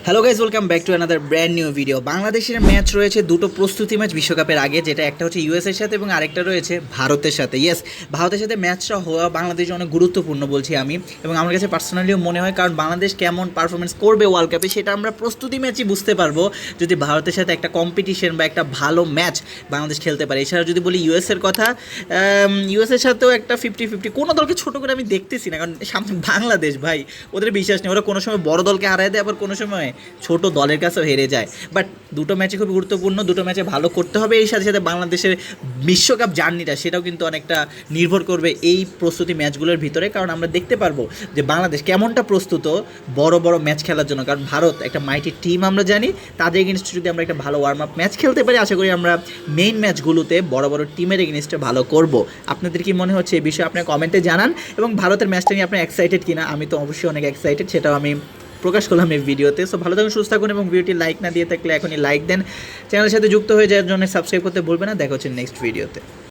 Hello guys, welcome back to another brand new video. বাংলাদেশের match রয়েছে দুটো প্রস্তুতি ম্যাচ বিশ্বকাপের আগে, যেটা একটা হচ্ছে ইউএসের সাথে এবং আরেকটা রয়েছে ভারতের সাথে। ইয়েস, ভারতের সাথে ম্যাচটা হওয়া বাংলাদেশের অনেক গুরুত্বপূর্ণ বলছি আমি, এবং আমার কাছে পার্সোনালিও মনে হয়, কারণ বাংলাদেশ কেমন পারফরমেন্স করবে ওয়ার্ল্ড কাপে সেটা আমরা প্রস্তুতি ম্যাচই বুঝতে পারবো যদি ভারতের সাথে একটা কম্পিটিশন বা একটা ভালো ম্যাচ বাংলাদেশ খেলতে পারে। এছাড়া যদি বলি ইউএসের কথা, ইউএসের সাথেও একটা 50-50, কোনো দলকে ছোটো করে আমি দেখতেছি না, কারণ সামনে বাংলাদেশ ভাই, ওদের বিশ্বাস নেই। ওরা কোনো সময় বড় দলকে হারায় দেয়, আবার কোনো সময় ছোট দলের কাছেও হেরে যায়। বাট দুটো ম্যাচে খুব গুরুত্বপূর্ণ, দুটো ম্যাচে ভালো করতে হবে। এর সাথে সাথে বাংলাদেশের বিশ্বকাপ জার্নিটা সেটাও কিন্তু অনেকটা নির্ভর করবে এই প্রস্তুতি ম্যাচগুলোর ভিতরে, কারণ আমরা দেখতে পারবো যে বাংলাদেশ কেমনটা প্রস্তুত বড় বড় ম্যাচ খেলার জন্য। কারণ ভারত একটা মাইটি টিম, আমরা জানি তাদের এগেনস্টে যদি আমরা একটা ভালো ওয়ার্ম আপ ম্যাচ খেলতে পারি, আশা করি আমরা মেইন ম্যাচগুলোতে বড় বড় টিমের এগেনস্টে ভালো করব। আপনাদের কি মনে হচ্ছে এই বিষয়ে আপনার কমেন্টে জানান, এবং ভারতের ম্যাচটা নিয়ে আপনি এক্সাইটেড কিনা? আমি তো অবশ্যই অনেক এক্সাইটেড, সেটাও আমি প্রকাশ করলাম এই ভিডিওতে। সো ভালো থাকুন, সুস্থ থাকুন, এবং ভিডিওটি লাইক না দিয়ে থাকলে এখনই লাইক দেন। চ্যানেলের সাথে যুক্ত হয়ে যাওয়ার জন্য সাবস্ক্রাইব করতে ভুলবেন না। দেখা হচ্ছে নেক্সট ভিডিওতে।